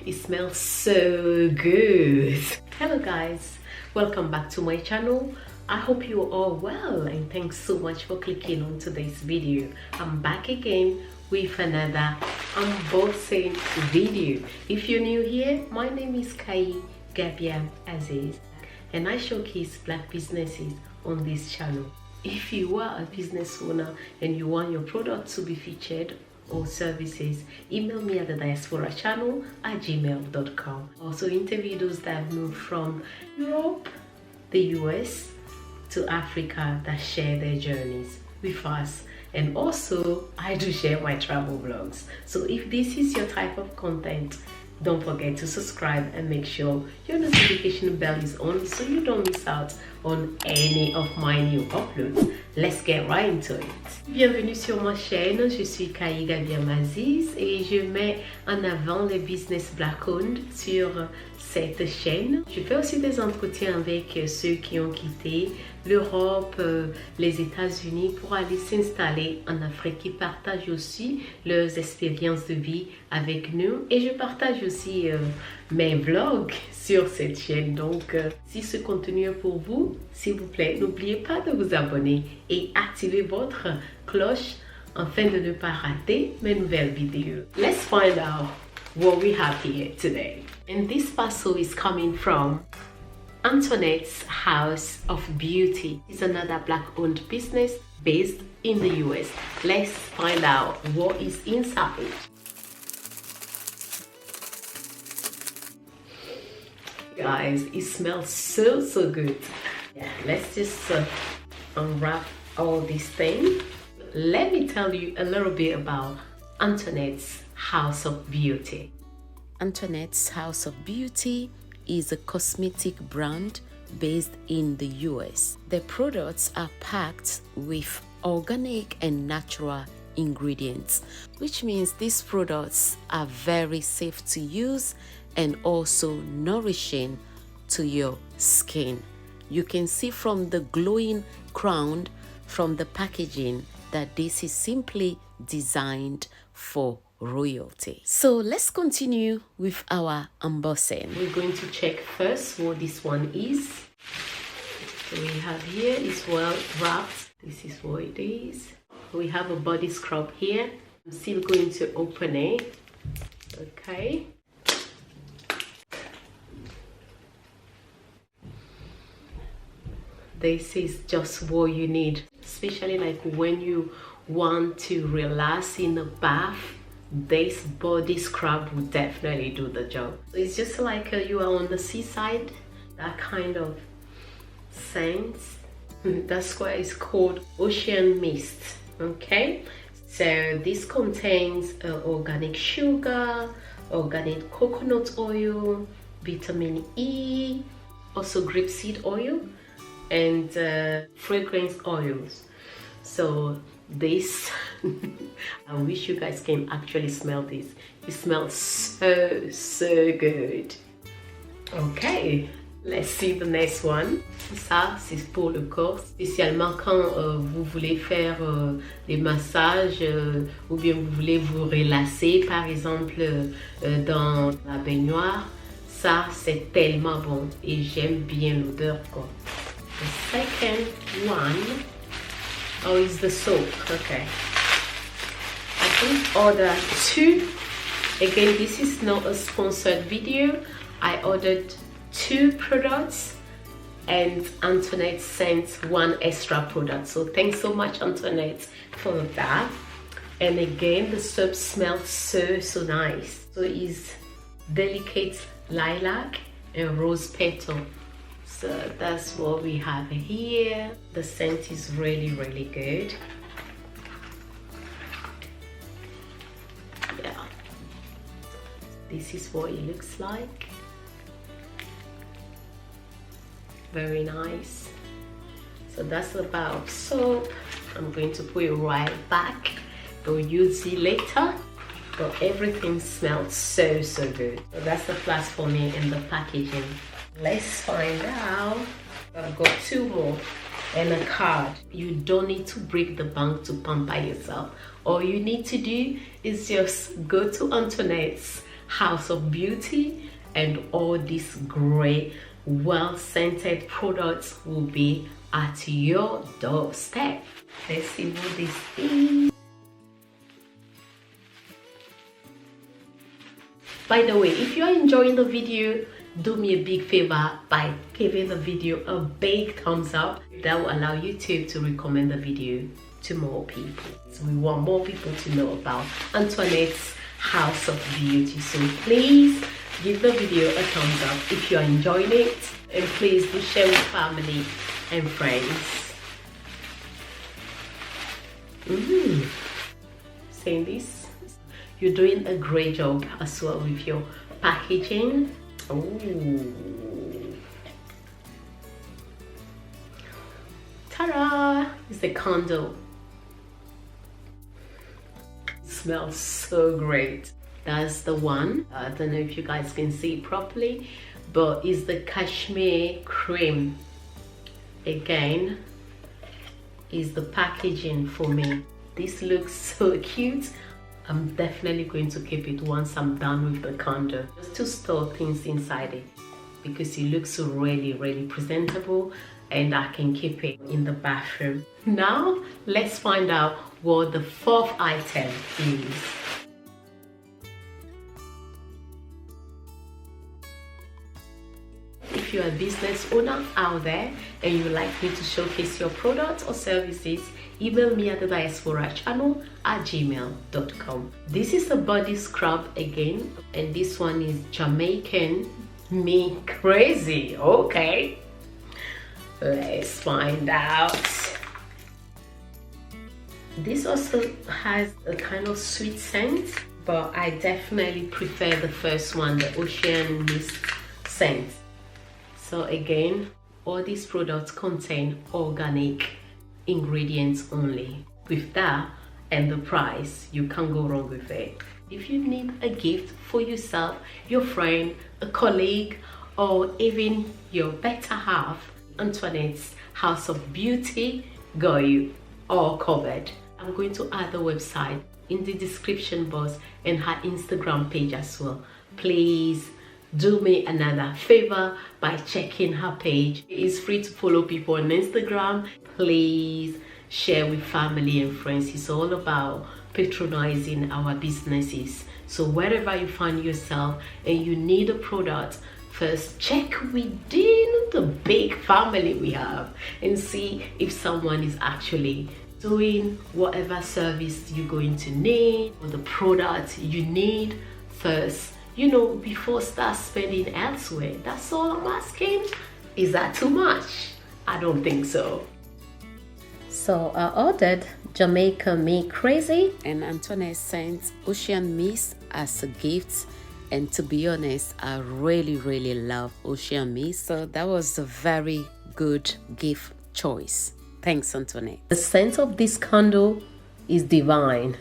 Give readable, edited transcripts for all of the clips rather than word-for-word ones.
It smells so good. Hello guys, welcome back to my channel. I hope you are all well and thanks so much for clicking on today's video. I'm back again with another unboxing video. If you're new here, my name is Kai Gabia Aziz and I showcase black businesses on this channel. If you are a business owner and you want your product to be featured or services, email me at the Diaspora channel at gmail.com. Also interview those that have moved from Europe, the US to Africa that share their journeys with us. And also I do share my travel vlogs. So if this is your type of content, don't forget to subscribe and make sure your notification bell is on so you don't miss out on any of my new uploads. Let's get right into it. Bienvenue sur ma chaîne, je suis Kai Gabia Aziz et je mets en avant les business black-owned sur cette chaîne. Je fais aussi des entretiens avec ceux qui ont quitté l'Europe, les États-Unis pour aller s'installer en Afrique, qui partagent aussi leurs expériences de vie avec nous. Et je partage aussi mes vlogs sur cette chaîne. Donc, si ce contenu est pour vous, s'il vous plaît, n'oubliez pas de vous abonner et activer votre cloche afin de ne pas rater mes nouvelles vidéos. Let's find out what we have here today. And this parcel is coming from Antoinette's House of Beauty. It's another black-owned business based in the US. Let's find out what is inside. Guys, it smells so good. Yeah, let's just unwrap all these things. Let me tell you a little bit about Antoinette's House of Beauty. Antoinette's House of Beauty is a cosmetic brand based in the US. The products are packed with organic and natural ingredients, which means these products are very safe to use and also nourishing to your skin. You can see from the glowing crown from the packaging that this is simply designed for royalty. So let's continue with our unboxing. We're going to check first what this one is. So we have here is well wrapped. This is what it is. We have a body scrub here. I'm still going to open it. Okay. This is just what you need, especially like when you want to relax in a bath. This body scrub will definitely do the job. So it's just like you are on the seaside, that kind of scent. That's why it's called ocean mist. Okay, so this contains organic sugar, organic coconut oil, vitamin E, also grapeseed oil, and fragrance oils. So this I wish you guys can actually smell this. It smells so good. Okay, let's see the next one. Ça c'est pour le corps, spécialement quand vous voulez faire des massages ou bien vous voulez vous relaxer, par exemple dans la baignoire. Ça c'est tellement bon et j'aime bien l'odeur quoi. The second one, oh, it's the soap. Okay, I think order two. Again, this is not a sponsored video. I ordered two products and Antoinette sent one extra product. So thanks so much, Antoinette, for that. And again, the soap smells so nice. So it's delicate lilac and rose petal. So that's what we have here. The scent is really good. Yeah, this is what it looks like. Very nice. So that's the bar of soap. I'm going to put it right back. We'll use it later. But everything smells so good. So that's the plus for me in the packaging. Let's find out. I've got two more and a card. You don't need to break the bank to pamper yourself. All you need to do is just go to Antoinette's House of Beauty, and all these great well-scented products will be at your doorstep. Let's see what this is. By the way, if you are enjoying the video, do me a big favor by giving the video a big thumbs up. That will allow YouTube to recommend the video to more people. So we want more people to know about Antoinette's House of Beauty. So please give the video a thumbs up if you are enjoying it, and please do share with family and friends. Saying this, you're doing a great job as well with your packaging. Ta-da! It's a candle. It smells so great. That's the one. I don't know if you guys can see it properly, but it's the cashmere cream. Again, is the packaging for me. This looks so cute. I'm definitely going to keep it once I'm done with the candle, just to store things inside it, because it looks really presentable, and I can keep it in the bathroom. Now let's find out what the fourth item is. If you're a business owner out there and you like me to showcase your products or services, email me at the Diaspora channel at gmail.com. This is a body scrub again, and this one is Jamaican Me Crazy. Okay, let's find out. This also has a kind of sweet scent, but I definitely prefer the first one, the ocean mist scent. So again, all these products contain organic ingredients only. With that and the price, you can't go wrong with it. If you need a gift for yourself, your friend, a colleague, or even your better half, Antoinette's House of Beauty got you all covered. I'm going to add the website in the description box and her Instagram page as well. Please do me another favor by checking her page. It's free to follow people on Instagram. Please share with family and friends. It's all about patronizing our businesses. So wherever you find yourself and you need a product, first check within the big family we have and see if someone is actually doing whatever service you're going to need or the product you need first, you know, before start spending elsewhere. That's all I'm asking. Is that too much? I don't think so. So I ordered Jamaica Me Crazy, and Antoinette sent Ocean Mist as a gift. And to be honest, I really love Ocean Mist, so that was a very good gift choice. Thanks, Antoinette. The scent of this candle is divine.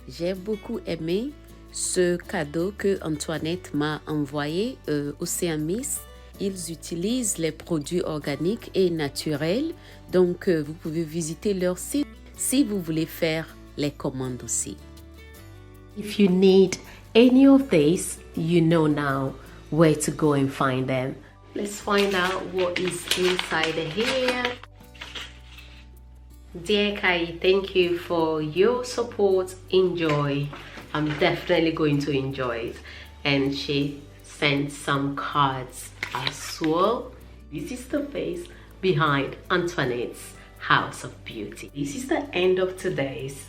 J'ai beaucoup aimé ce cadeau que Antoinette m'a envoyé, Ocean Mist. Ils utilisent les produits organiques et naturels, donc vous pouvez visiter leur site si vous voulez faire les commandes aussi. If you need any of these, you know now where to go and find them. Let's find out what is inside here. Dear Kai, thank you for your support. Enjoy. I'm definitely going to enjoy it. And she sent some cards as well. This is the face behind Antoinette's House of Beauty. This is the end of today's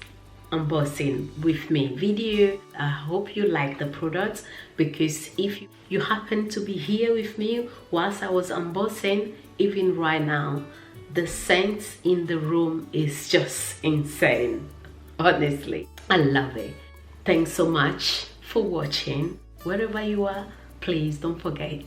unboxing with me video. I hope you like the products, because if you happen to be here with me whilst I was unboxing, even right now, the scent in the room is just insane. Honestly, I love it. Thanks so much for watching. Wherever you are, please don't forget,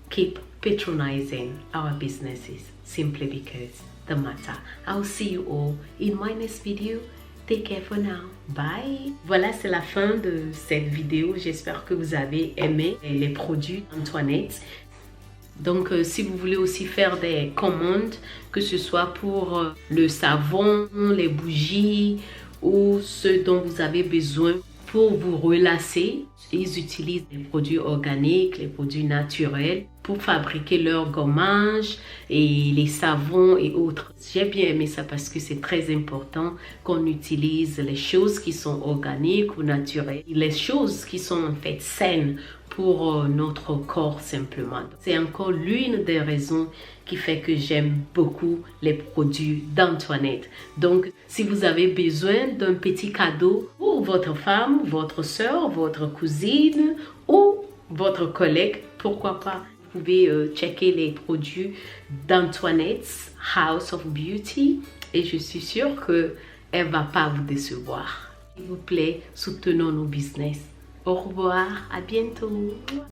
keep patronizing our businesses simply because they matter. I'll see you all in my next video. Take care for now. Bye. Voilà, c'est la fin de cette vidéo. J'espère que vous avez aimé les produits Antoinette. Donc, si vous voulez aussi faire des commandes, que ce soit pour le savon, les bougies ou ce dont vous avez besoin Pour vous relâcher, ils utilisent les produits organiques, les produits naturels pour fabriquer leurs gommages et les savons et autres. J'ai bien aimé ça parce que c'est très important qu'on utilise les choses qui sont organiques ou naturelles, les choses qui sont en fait saines pour notre corps simplement. C'est encore l'une des raisons qui fait que j'aime beaucoup les produits d'Antoinette. Donc, si vous avez besoin d'un petit cadeau pour votre femme, votre soeur, votre cousine ou votre collègue, pourquoi pas, vous pouvez checker les produits d'Antoinette's House of Beauty et je suis sûre qu'elle ne va pas vous décevoir. S'il vous plaît, soutenons nos business. Au revoir, à bientôt.